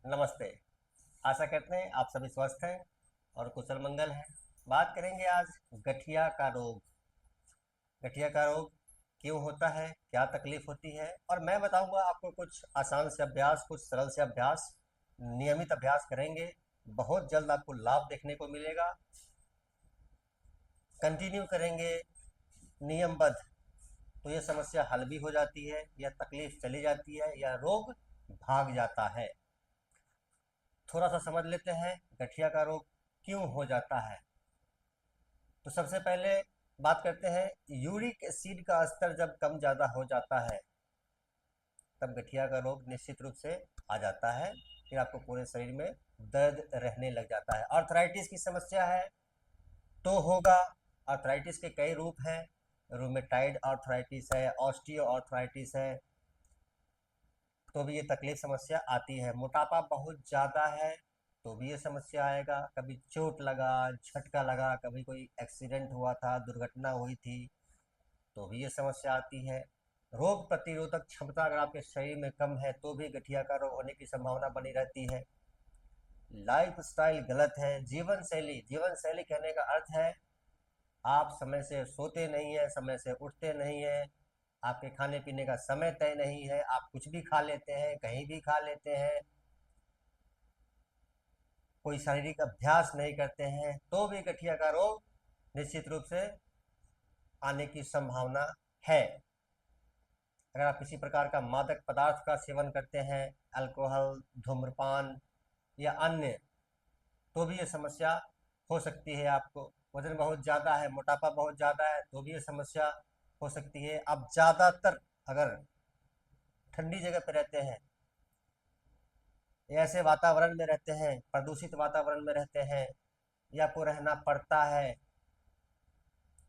नमस्ते। आशा करते हैं आप सभी स्वस्थ हैं और कुशल मंगल हैं। बात करेंगे आज गठिया का रोग। गठिया का रोग क्यों होता है, क्या तकलीफ होती है, और मैं बताऊंगा आपको कुछ आसान से अभ्यास, कुछ सरल से अभ्यास। नियमित अभ्यास करेंगे, बहुत जल्द आपको लाभ देखने को मिलेगा। कंटिन्यू करेंगे नियमबद्ध, तो ये समस्या हल भी हो जाती है, या तकलीफ चली जाती है, या रोग भाग जाता है। थोड़ा सा समझ लेते हैं गठिया का रोग क्यों हो जाता है। तो सबसे पहले बात करते हैं, यूरिक एसिड का स्तर जब कम ज़्यादा हो जाता है तब गठिया का रोग निश्चित रूप से आ जाता है। फिर आपको पूरे शरीर में दर्द रहने लग जाता है। आर्थराइटिस की समस्या है तो होगा। आर्थराइटिस के कई रूप हैं, रूमेटाइड आर्थराइटिस है, ऑस्टियो आर्थराइटिस है, तो भी ये तकलीफ समस्या आती है। मोटापा बहुत ज़्यादा है तो भी ये समस्या आएगा। कभी चोट लगा, झटका लगा, कभी कोई एक्सीडेंट हुआ था, दुर्घटना हुई थी, तो भी ये समस्या आती है। रोग प्रतिरोधक क्षमता अगर आपके शरीर में कम है तो भी गठिया का रोग होने की संभावना बनी रहती है। लाइफ स्टाइल गलत है, जीवन शैली, जीवन शैली कहने का अर्थ है आप समय से सोते नहीं है, समय से उठते नहीं है, आपके खाने पीने का समय तय नहीं है, आप कुछ भी खा लेते हैं, कहीं भी खा लेते हैं, कोई शारीरिक अभ्यास नहीं करते हैं, तो भी गठिया का रोग निश्चित रूप से आने की संभावना है। अगर आप किसी प्रकार का मादक पदार्थ का सेवन करते हैं, अल्कोहल, धूम्रपान या अन्य, तो भी ये समस्या हो सकती है। आपको वजन बहुत ज़्यादा है, मोटापा बहुत ज़्यादा है, तो भी ये समस्या हो सकती है। आप ज़्यादातर अगर ठंडी जगह पर रहते हैं, ऐसे वातावरण में रहते हैं, प्रदूषित वातावरण में रहते हैं, या आपको रहना पड़ता है,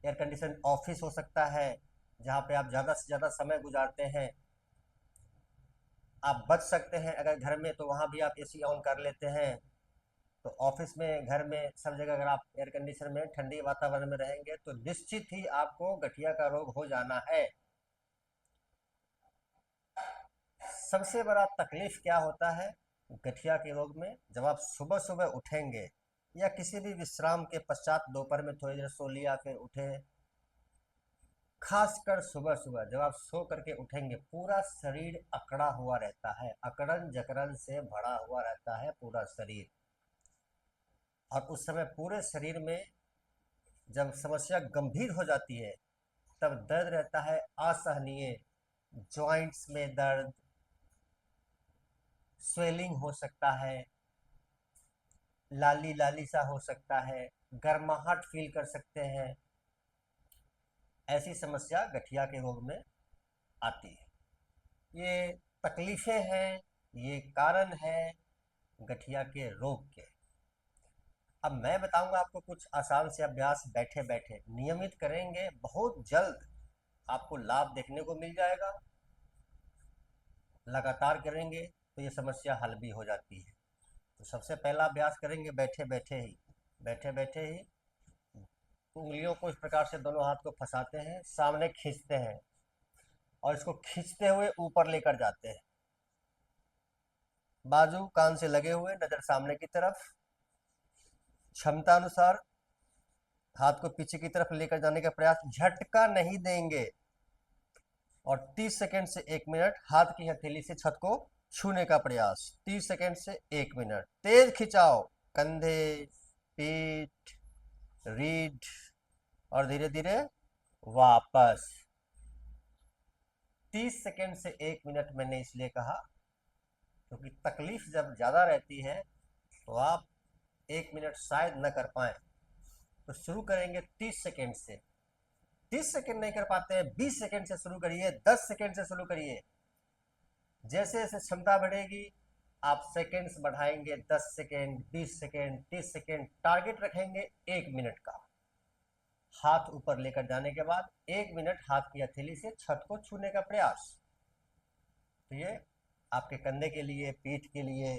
एयर कंडीशन ऑफिस हो सकता है जहाँ पे आप ज़्यादा से ज़्यादा समय गुजारते हैं, आप बच सकते हैं अगर घर में तो वहाँ भी आप एसी ऑन कर लेते हैं। तो ऑफिस में, घर में, सब जगह अगर आप एयर कंडीशन में ठंडी वातावरण में रहेंगे तो निश्चित ही आपको गठिया का रोग हो जाना है। सबसे बड़ा तकलीफ क्या होता है गठिया के रोग में, जब आप सुबह सुबह उठेंगे या किसी भी विश्राम के पश्चात दोपहर में थोड़ी देर सो लिया फिर उठे, खासकर सुबह सुबह जब आप सो करके उठेंगे पूरा शरीर अकड़ा हुआ रहता है, अकड़न जकड़न से भरा हुआ रहता है पूरा शरीर। और उस समय पूरे शरीर में जब समस्या गंभीर हो जाती है तब दर्द रहता है असहनीय। जॉइंट्स में दर्द, स्वेलिंग हो सकता है, लाली लाली सा हो सकता है, गर्माहट फील कर सकते हैं। ऐसी समस्या गठिया के रोग में आती है। ये तकलीफें हैं, ये कारण है गठिया के रोग के। अब मैं बताऊंगा आपको कुछ आसान से अभ्यास, बैठे बैठे नियमित करेंगे, बहुत जल्द आपको लाभ देखने को मिल जाएगा। लगातार करेंगे तो ये समस्या हल भी हो जाती है। तो सबसे पहला अभ्यास करेंगे बैठे बैठे ही। बैठे बैठे ही उंगलियों को इस प्रकार से दोनों हाथ को फंसाते हैं, सामने खींचते हैं और इसको खींचते हुए ऊपर लेकर जाते हैं। बाजू कान से लगे हुए, नजर सामने की तरफ। क्षमता अनुसार हाथ को पीछे की तरफ लेकर जाने का प्रयास, झटका नहीं देंगे। और 30 सेकंड से 1 मिनट हाथ की हथेली से छत को छूने का प्रयास। 30 सेकंड से 1 मिनट तेज खिंचाव, कंधे, पीठ, रीढ़, और धीरे धीरे वापस। 30 सेकंड से 1 मिनट मैंने इसलिए कहा क्योंकि तकलीफ जब ज़्यादा रहती है तो आप 1 मिनट शायद न कर पाए। तो शुरू करेंगे 30 सेकंड से। 30 सेकंड नहीं कर पाते हैं, 20 सेकंड से शुरू करिए, 10 सेकंड से शुरू करिए। जैसे जैसे क्षमता बढ़ेगी आप सेकंड्स बढ़ाएंगे, 10 सेकंड, 20 सेकंड, 30 सेकंड, टारगेट रखेंगे 1 मिनट का। हाथ ऊपर लेकर जाने के बाद 1 मिनट हाथ की हथेली से छत को छूने का प्रयास। तो ये आपके कंधे के लिए, पीठ के लिए,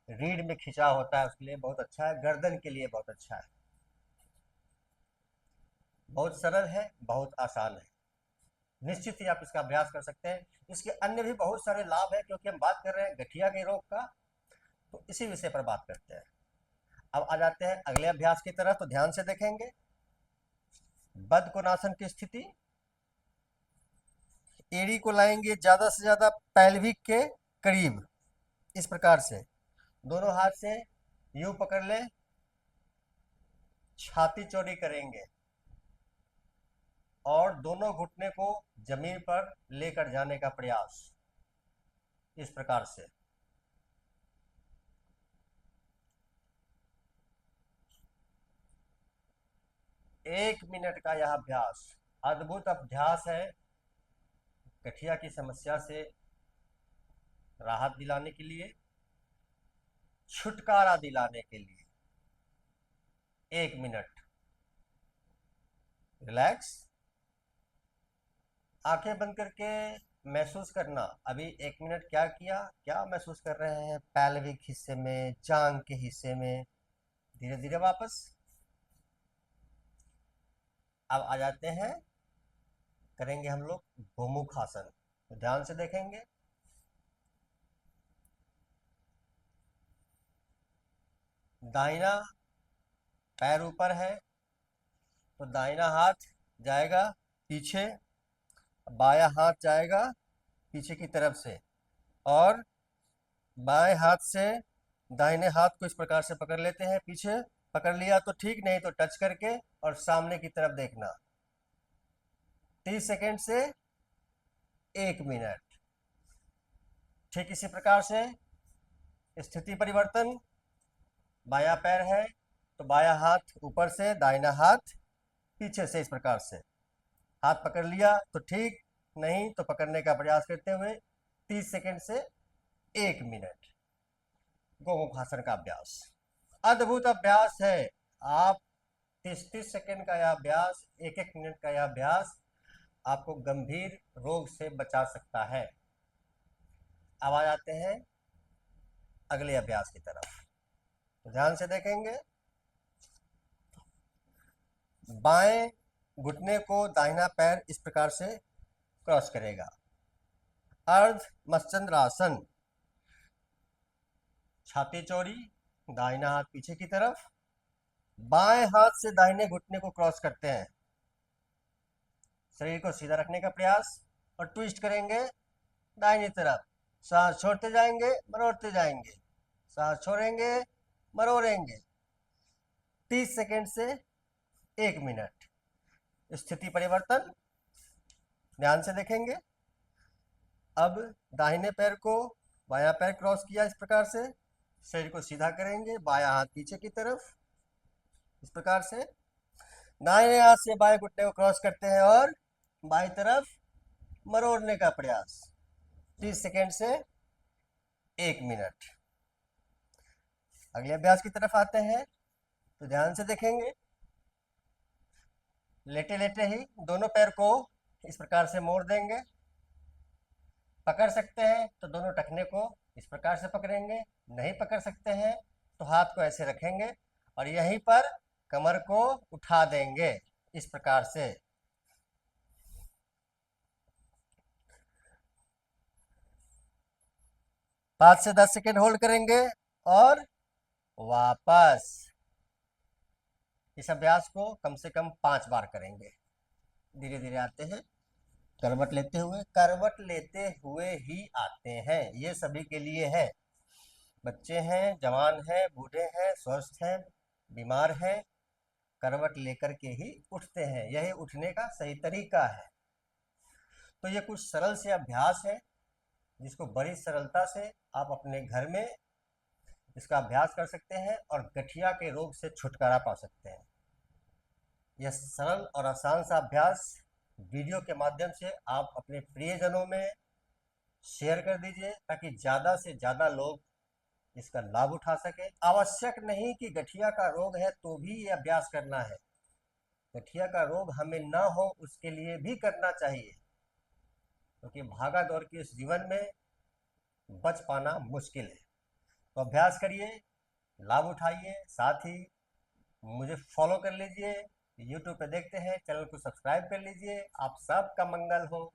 रीढ़ में खिंचाव होता है उसके लिए बहुत अच्छा है, गर्दन के लिए बहुत अच्छा है। बहुत सरल है, बहुत आसान है, निश्चित ही आप इसका अभ्यास कर सकते हैं। इसके अन्य भी बहुत सारे लाभ हैं, क्योंकि हम बात कर रहे हैं गठिया के रोग का, तो इसी विषय पर बात करते हैं। अब आ जाते हैं अगले अभ्यास की तरफ, तो ध्यान से देखेंगे। बद्धकोणासन की स्थिति, एड़ी को लाएंगे ज्यादा से ज्यादा पैल्विक के करीब, इस प्रकार से दोनों हाथ से यूं पकड़ ले, छाती चौड़ी करेंगे और दोनों घुटने को जमीन पर लेकर जाने का प्रयास, इस प्रकार से। एक मिनट का यह अभ्यास अद्भुत अभ्यास है, गठिया की समस्या से राहत दिलाने के लिए, छुटकारा दिलाने के लिए। 1 मिनट रिलैक्स, आंखें बंद करके महसूस करना। अभी 1 मिनट क्या किया, क्या महसूस कर रहे हैं पैल्विक हिस्से में, जांग के हिस्से में। धीरे धीरे वापस। अब आ जाते हैं, करेंगे हम लोग गोमुख आसन। तो ध्यान से देखेंगे। दाहिना पैर ऊपर है तो दाहिना हाथ जाएगा पीछे, बायां हाथ जाएगा पीछे की तरफ से, और बाएं हाथ से दाहिने हाथ को इस प्रकार से पकड़ लेते हैं। पीछे पकड़ लिया तो ठीक, नहीं तो टच करके और सामने की तरफ देखना। 30 सेकेंड से 1 मिनट। ठीक इसी प्रकार से स्थिति परिवर्तन, बायां पैर है तो बायां हाथ ऊपर से, दाहिना हाथ पीछे से, इस प्रकार से। हाथ पकड़ लिया तो ठीक, नहीं तो पकड़ने का प्रयास करते हुए 30 सेकेंड से 1 मिनट। गोमुखासन का अभ्यास अद्भुत अभ्यास है। आप 30-30 सेकेंड का यह अभ्यास, 1-1 मिनट का यह अभ्यास आपको गंभीर रोग से बचा सकता है। अब आ जाते हैं अगले अभ्यास की तरफ, तो ध्यान से देखेंगे। बाएं घुटने को दाहिना पैर इस प्रकार से क्रॉस करेगा, अर्ध मत्स्येंद्रासन। छाती चौड़ी, दाहिना हाथ पीछे की तरफ, बाएं हाथ से दाहिने घुटने को क्रॉस करते हैं, शरीर को सीधा रखने का प्रयास और ट्विस्ट करेंगे दाहिनी तरफ। सांस छोड़ते जाएंगे, मरोड़ते जाएंगे, सांस छोड़ेंगे, मरोड़ेंगे। 30 सेकेंड से 1 मिनट। स्थिति परिवर्तन, ध्यान से देखेंगे। अब दाहिने पैर को बायां पैर क्रॉस किया इस प्रकार से, शरीर को सीधा करेंगे, बायां हाथ पीछे की तरफ, इस प्रकार से। दाहिने हाथ से बाएं घुटने को क्रॉस करते हैं और बाईं तरफ मरोड़ने का प्रयास। 30 सेकेंड से 1 मिनट। अगले अभ्यास की तरफ आते हैं, तो ध्यान से देखेंगे। लेटे लेटे ही दोनों पैर को इस प्रकार से मोड़ देंगे। पकड़ सकते हैं तो दोनों टखने को इस प्रकार से पकड़ेंगे, नहीं पकड़ सकते हैं तो हाथ को ऐसे रखेंगे और यहीं पर कमर को उठा देंगे, इस प्रकार से। पाँच से 10 सेकेंड होल्ड करेंगे और वापस। इस अभ्यास को कम से कम 5 बार करेंगे। धीरे धीरे आते हैं, करवट लेते हुए, करवट लेते हुए ही आते हैं। ये सभी के लिए है, बच्चे हैं, जवान हैं, बूढ़े हैं, स्वस्थ हैं, बीमार हैं, करवट लेकर के ही उठते हैं। यही उठने का सही तरीका है। तो ये कुछ सरल से अभ्यास है जिसको बड़ी सरलता से आप अपने घर में इसका अभ्यास कर सकते हैं और गठिया के रोग से छुटकारा पा सकते हैं। यह सरल और आसान सा अभ्यास वीडियो के माध्यम से आप अपने प्रियजनों में शेयर कर दीजिए ताकि ज़्यादा से ज़्यादा लोग इसका लाभ उठा सके। आवश्यक नहीं कि गठिया का रोग है तो भी ये अभ्यास करना है। गठिया का रोग हमें ना हो उसके लिए भी करना चाहिए, क्योंकि भागा दौड़ के इस जीवन में बच पाना मुश्किल है। तो अभ्यास करिए, लाभ उठाइए, साथ ही मुझे फॉलो कर लीजिए। यूट्यूब पे देखते हैं, चैनल को सब्सक्राइब कर लीजिए। आप सबका मंगल हो।